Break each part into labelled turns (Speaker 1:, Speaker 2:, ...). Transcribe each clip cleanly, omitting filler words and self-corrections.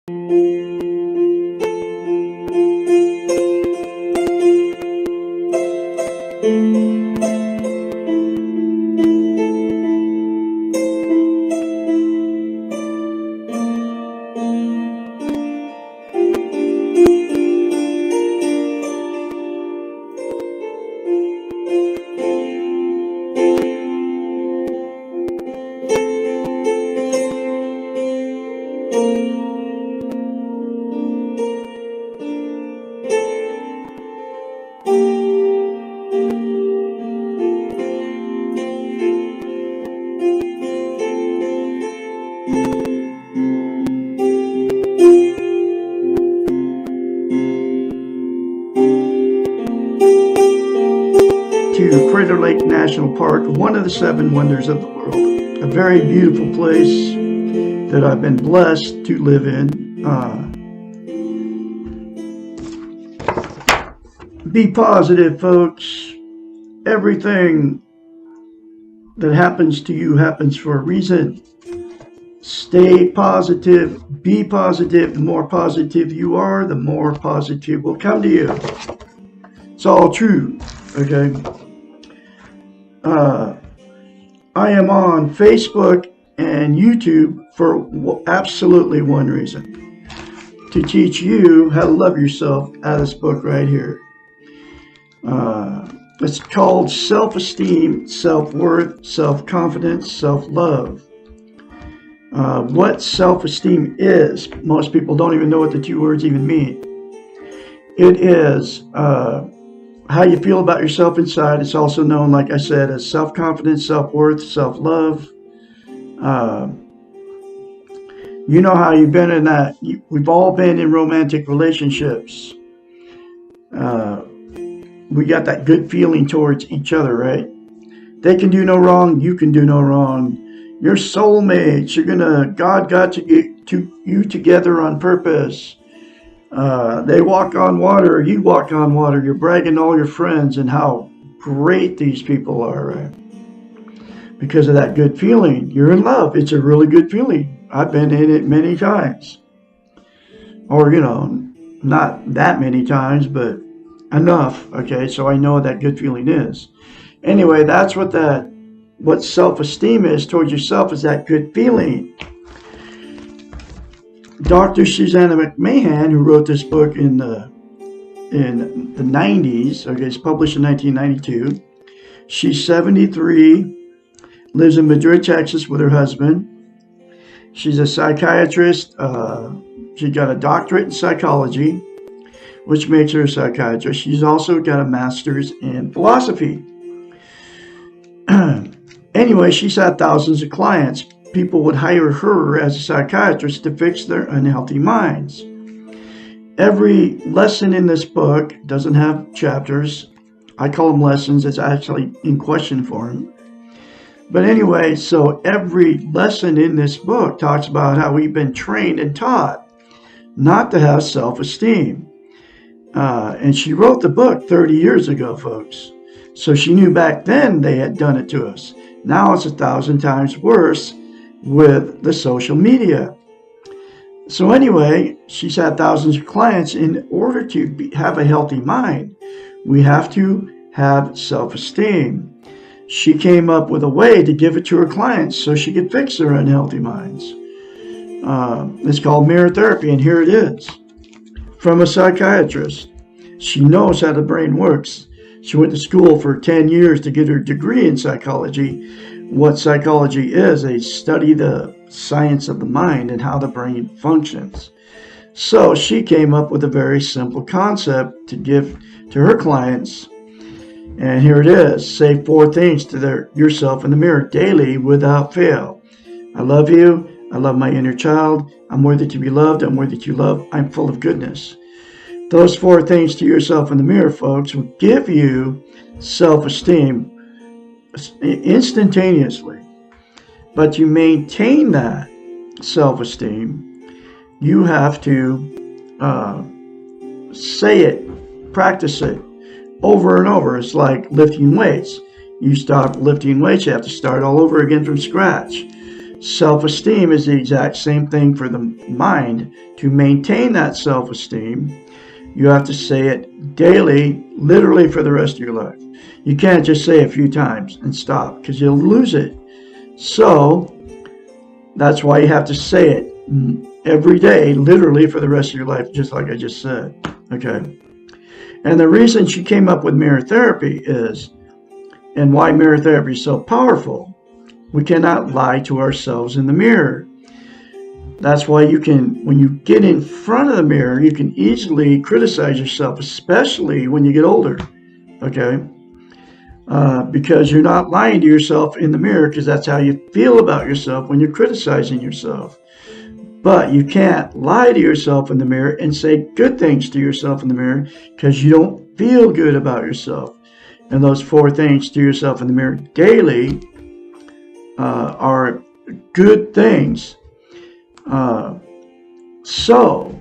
Speaker 1: To Crater Lake National Park, one of the 7 wonders of the world. A very beautiful place that I've been blessed to live in. Be positive, folks. Everything that happens to you happens for a reason. Stay positive. Be positive. The more positive you are, the more positive will come to you. It's all true. Okay. I am on Facebook and YouTube for absolutely one reason: to teach you how to love yourself out of this book right here. It's called Self-Esteem, Self-Worth, Self-Confidence, Self-Love. What self-esteem is, most people don't even know what the 2 words even mean. It is how you feel about yourself inside. It's also known, like I said, as self-confidence, self-worth, self-love. You know how you've been in that. We've all been in romantic relationships. We got that good feeling towards each other, right? They can do no wrong. You can do no wrong. Your soulmates. God got you together on purpose. They walk on water, you walk on water. You're bragging to all your friends and how great these people are, right? Because of that good feeling. You're in love. It's a really good feeling. I've been in it many times. Or, not that many times, but enough. Okay, so I know what that good feeling is. Anyway, that's what self-esteem is towards yourself, is that good feeling. Dr. Susanna McMahon, who wrote this book in the 90s, okay, it's published in 1992. She's 73, lives in Madrid, Texas with her husband. She's a psychiatrist. She got a doctorate in psychology, which makes her a psychiatrist. She's also got a master's in philosophy. Anyway, she's had thousands of clients. People would hire her as a psychiatrist to fix their unhealthy minds. Every lesson in this book doesn't have chapters. I call them lessons. It's actually in question form. But anyway, so every lesson in this book talks about how we've been trained and taught not to have self-esteem. And she wrote the book 30 years ago, folks. So she knew back then they had done it to us. Now it's 1,000 times worse with the social media. So anyway, she's had thousands of clients. In order to have a healthy mind, we have to have self-esteem. She came up with a way to give it to her clients so she could fix their unhealthy minds. It's called mirror therapy, and here it is from a psychiatrist. She knows how the brain works. She went to school for 10 years to get her degree in psychology. What psychology is, they study the science of the mind and how the brain functions. So she came up with a very simple concept to give to her clients. And here it is. Say 4 things to yourself in the mirror daily without fail. I love you. I love my inner child. I'm worthy to be loved. I'm worthy to love. I'm full of goodness. Those 4 things to yourself in the mirror, folks, will give you self-esteem instantaneously. But to maintain that self-esteem, you have to say it, practice it over and over. It's like lifting weights. You stop lifting weights, you have to start all over again from scratch. Self-esteem is the exact same thing for the mind. To maintain that self-esteem, you have to say it daily, literally for the rest of your life. You can't just say it a few times and stop, because you'll lose it. So that's why you have to say it every day, literally for the rest of your life, just like I just said. Okay. And the reason she came up with mirror therapy is, and why mirror therapy is so powerful, we cannot lie to ourselves in the mirror. That's why you can, when you get in front of the mirror, you can easily criticize yourself, especially when you get older. Okay. Because you're not lying to yourself in the mirror, because that's how you feel about yourself when you're criticizing yourself. But you can't lie to yourself in the mirror and say good things to yourself in the mirror, because you don't feel good about yourself. And those 4 things to yourself in the mirror daily are good things. So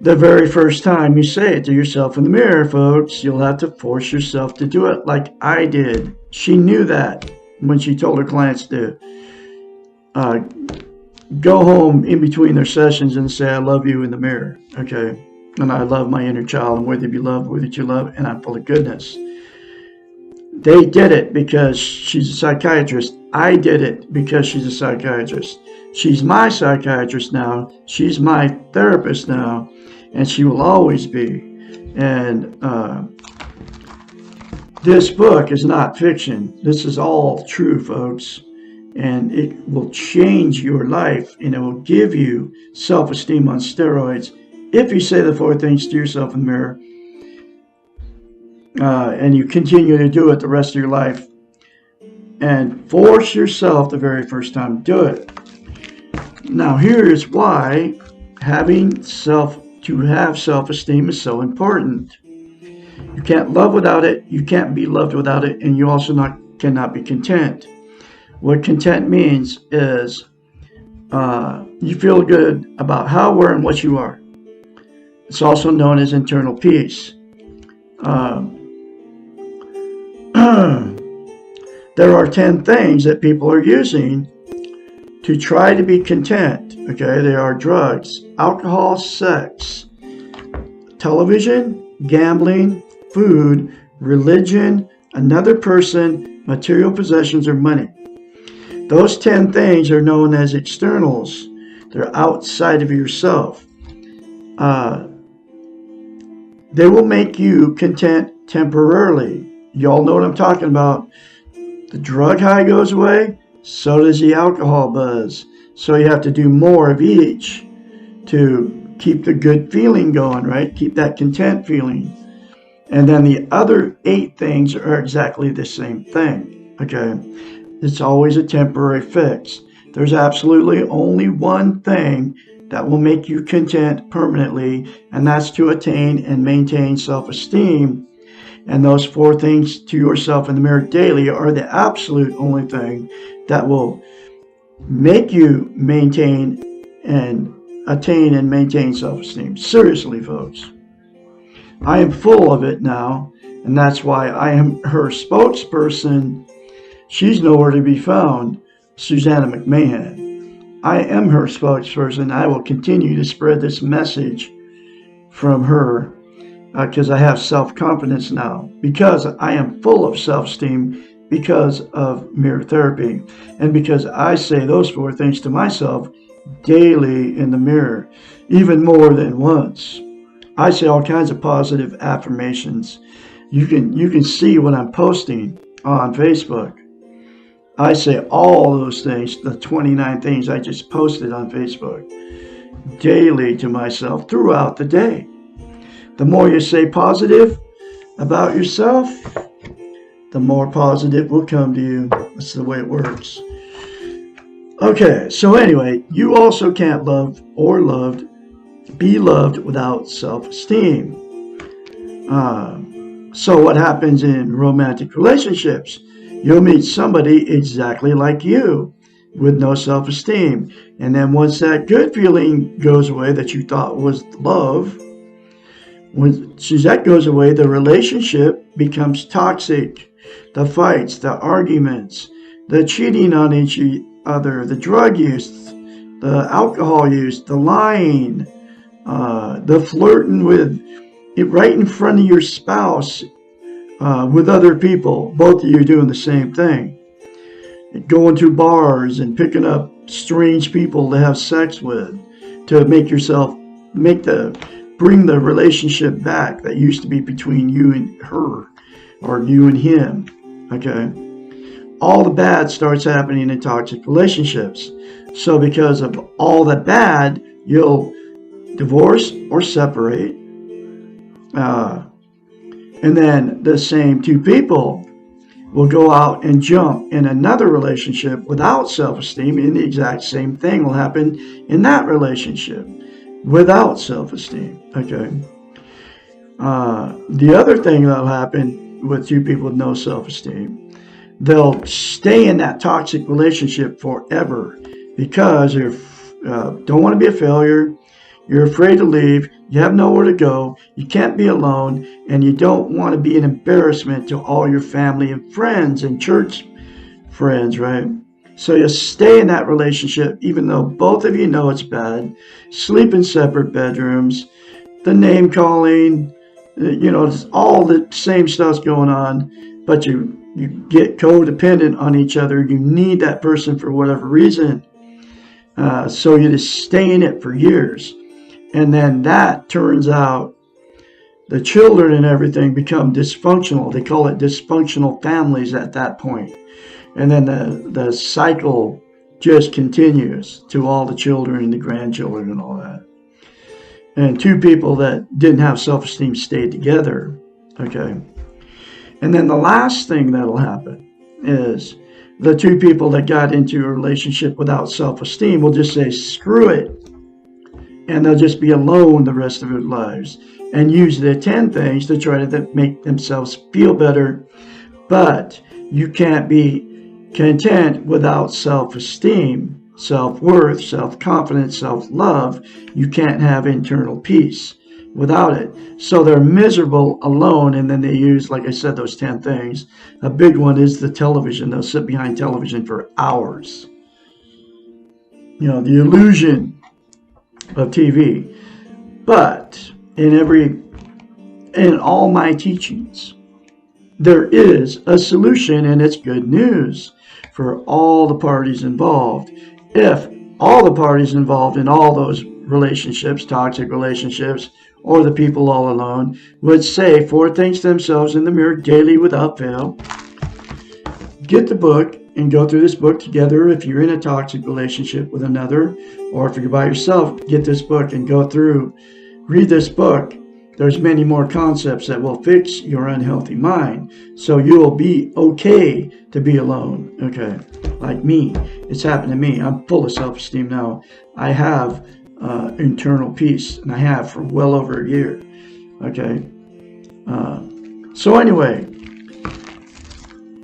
Speaker 1: the very first time you say it to yourself in the mirror, folks, you'll have to force yourself to do it like I did. She knew that when she told her clients to go home in between their sessions and say, I love you in the mirror. Okay. And I love my inner child. I'm worthy to be loved, worthy to love, and I'm full of goodness. They did it because she's a psychiatrist. I did it because she's a psychiatrist. She's my psychiatrist now. She's my therapist now. And she will always be. And this book is not fiction. This is all true, folks. And it will change your life, and it will give you self-esteem on steroids if you say the 4 things to yourself in the mirror, and you continue to do it the rest of your life, and force yourself the very first time to do it. Now, here is why having self-esteem is so important. You can't love without it. You can't be loved without it, and you also cannot be content. What content means is you feel good about how, where, and what you are. It's also known as internal peace. There are 10 things that people are using to try to be content. Okay, they are drugs, alcohol, sex, television, gambling, food, religion, another person, material possessions, or money. Those 10 things are known as externals. They're outside of yourself. They will make you content temporarily. Y'all know what I'm talking about. The drug high goes away, so does the alcohol buzz. So you have to do more of each to keep the good feeling going, right? Keep that content feeling. And then the other 8 things are exactly the same thing, okay? It's always a temporary fix. There's absolutely only one thing that will make you content permanently, and that's to attain and maintain self-esteem. And those 4 things to yourself in the mirror daily are the absolute only thing that will make you maintain and attain and maintain self-esteem. Seriously, folks. I am full of it now, and that's why I am her spokesperson. She's nowhere to be found, Susanna McMahon. I am her spokesperson. I will continue to spread this message from her because I have self-confidence now, because I am full of self-esteem because of mirror therapy, and because I say those 4 things to myself daily in the mirror, even more than once. I say all kinds of positive affirmations. You can see what I'm posting on Facebook. I say all those things, the 29 things I just posted on Facebook, daily to myself throughout the day. The more you say positive about yourself, the more positive will come to you. That's the way it works. Okay, so anyway, you also can't love or be loved without self-esteem. So what happens in romantic relationships? You'll meet somebody exactly like you with no self-esteem. And then once that good feeling goes away that you thought was love, once that goes away, the relationship becomes toxic. The fights, the arguments, the cheating on each other, the drug use, the alcohol use, the lying, the flirting with it right in front of your spouse with other people, both of you doing the same thing. Going to bars and picking up strange people to have sex with, to bring the relationship back that used to be between you and her, or you and him. Okay? All the bad starts happening in toxic relationships. So because of all the bad, you'll divorce or separate. And then the same two people will go out and jump in another relationship without self-esteem, and the exact same thing will happen in that relationship without self-esteem. Okay. The other thing that'll happen with two people with no self-esteem, they'll stay in that toxic relationship forever because you don't want to be a failure, you're afraid to leave, you have nowhere to go, you can't be alone, and you don't want to be an embarrassment to all your family and friends and church friends, right? So you stay in that relationship even though both of you know it's bad, sleep in separate bedrooms, the name calling, all the same stuff's going on, but you get codependent on each other. You need that person for whatever reason. So you just stay in it for years. And then that turns out the children and everything become dysfunctional. They call it dysfunctional families at that point. And then the cycle just continues to all the children and the grandchildren and all that. And two people that didn't have self-esteem stayed together. Okay. And then the last thing that'll happen is the two people that got into a relationship without self-esteem will just say, screw it. And they'll just be alone the rest of their lives and use the 10 things to try to make themselves feel better. But you can't be content without self-esteem, self-worth, self-confidence, self-love. You can't have internal peace without it. So they're miserable alone, and then they use, like I said, those 10 things. A big one is the television. They'll sit behind television for hours. The illusion of TV. But in all my teachings, there is a solution, and it's good news for all the parties involved. If all the parties involved in all those relationships, toxic relationships, or the people all alone, would say 4 things to themselves in the mirror daily without fail. Get the book and go through this book together if you're in a toxic relationship with another, or if you're by yourself, get this book and go through. Read this book. There's many more concepts that will fix your unhealthy mind, so you will be okay to be alone. Okay, like me. It's happened to me. I'm full of self-esteem now. I have internal peace, and I have for well over a year. Okay. So anyway,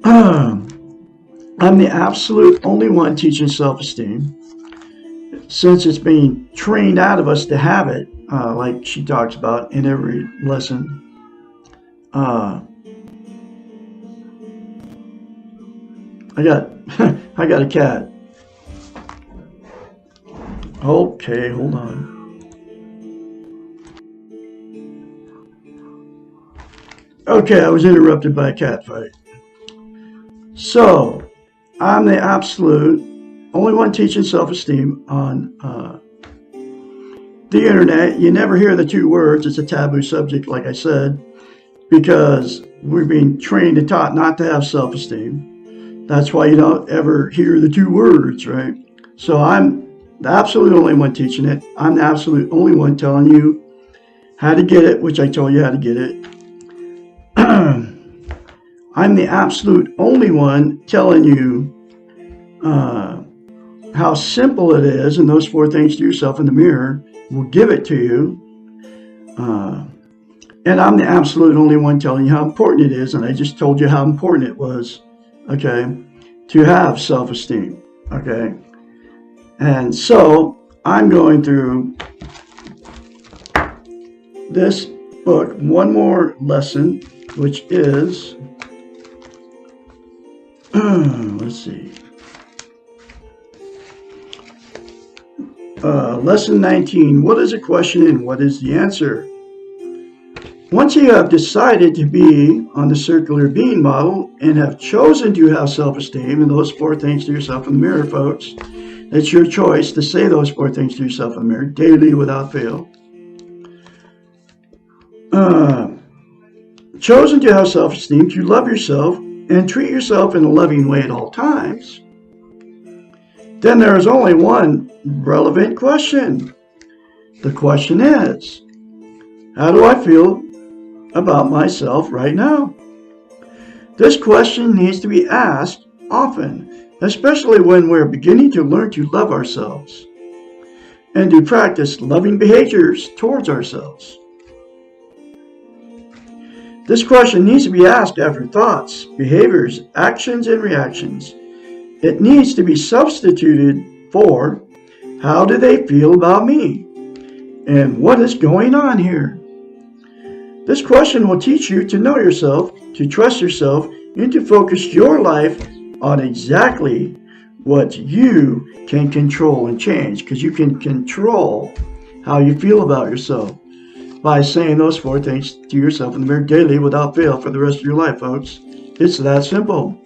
Speaker 1: I'm the absolute only one teaching self-esteem, since it's being trained out of us to have it, like she talks about in every lesson. I got a cat. Okay, hold on. Okay, I was interrupted by a cat fight. So, I'm the absolute only one teaching self-esteem on the internet. You never hear the 2 words. It's a taboo subject, like I said, because we're being trained and taught not to have self-esteem. That's why you don't ever hear the 2 words, right? So I'm the absolute only one teaching it. I'm the absolute only one telling you how to get it, which I told you how to get it. I'm the absolute only one telling you how simple it is, and those 4 things to yourself in the mirror will give it to you. And I'm the absolute only one telling you how important it is, and I just told you how important it was, okay, to have self-esteem, okay? And so I'm going through this book, one more lesson, which is Let's see. Lesson 19. What is a question and what is the answer? Once you have decided to be on the circular being model and have chosen to have self-esteem, and those 4 things to yourself in the mirror, folks, it's your choice to say those 4 things to yourself in the mirror daily without fail. Chosen to have self-esteem, to love yourself and treat yourself in a loving way at all times, then there is only one relevant question. The question is, how do I feel about myself right now? This question needs to be asked often, especially when we're beginning to learn to love ourselves and to practice loving behaviors towards ourselves. This question needs to be asked after thoughts, behaviors, actions, and reactions. It needs to be substituted for, how do they feel about me? And what is going on here? This question will teach you to know yourself, to trust yourself, and to focus your life on exactly what you can control and change, because you can control how you feel about yourself by saying those 4 things to yourself in the mirror daily without fail for the rest of your life, folks. It's that simple.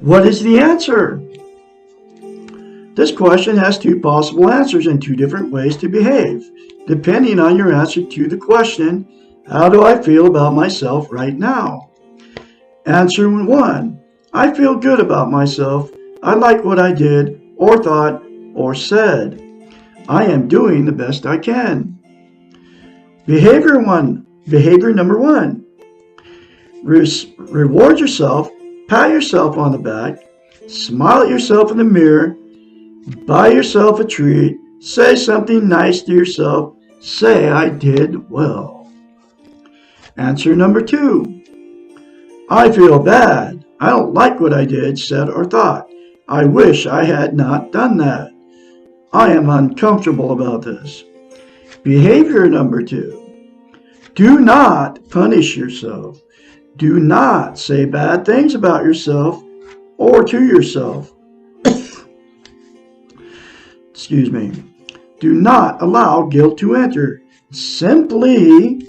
Speaker 1: What is the answer? This question has 2 possible answers and 2 different ways to behave, depending on your answer to the question, how do I feel about myself right now? Answer 1, I feel good about myself. I like what I did, or thought, or said. I am doing the best I can. Behavior number 1. Reward yourself, pat yourself on the back, smile at yourself in the mirror, buy yourself a treat, say something nice to yourself, say I did well. Answer number 2. I feel bad. I don't like what I did, said, or thought. I wish I had not done that. I am uncomfortable about this. Behavior number 2. Do not punish yourself. Do not say bad things about yourself or to yourself. Excuse me. Do not allow guilt to enter. Simply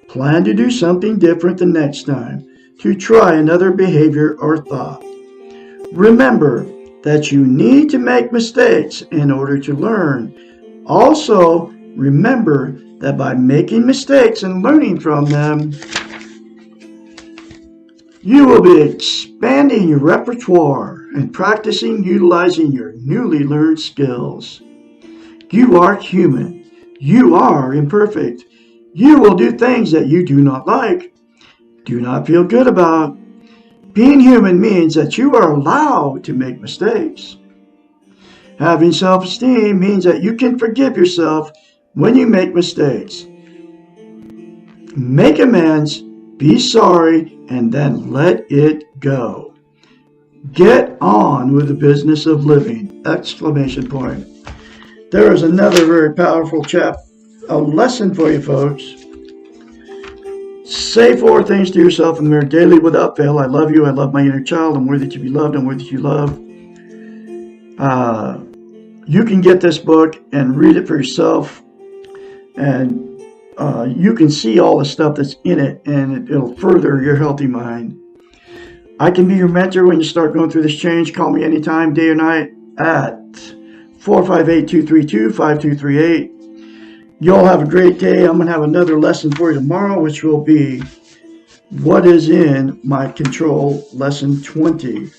Speaker 1: plan to do something different the next time, to try another behavior or thought. Remember that you need to make mistakes in order to learn. Also, remember that by making mistakes and learning from them, you will be expanding your repertoire and practicing utilizing your newly learned skills. You are human. You are imperfect. You will do things that you do not like, do not feel good about. Being human means that you are allowed to make mistakes. Having self-esteem means that you can forgive yourself when you make mistakes. Make amends, be sorry, and then let it go. Get on with the business of living! Exclamation point. There is another very powerful a lesson for you folks. Say 4 things to yourself in the mirror daily without fail. I love you. I love my inner child. I'm worthy to be loved. I'm worthy to be loved. You can get this book and read it for yourself. And you can see all the stuff that's in it. And it'll further your healthy mind. I can be your mentor when you start going through this change. Call me anytime, day or night, at 458-232-5238. You all have a great day. I'm going to have another lesson for you tomorrow, which will be what is in my control, lesson 20.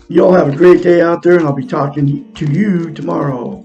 Speaker 1: You all have a great day out there, and I'll be talking to you tomorrow.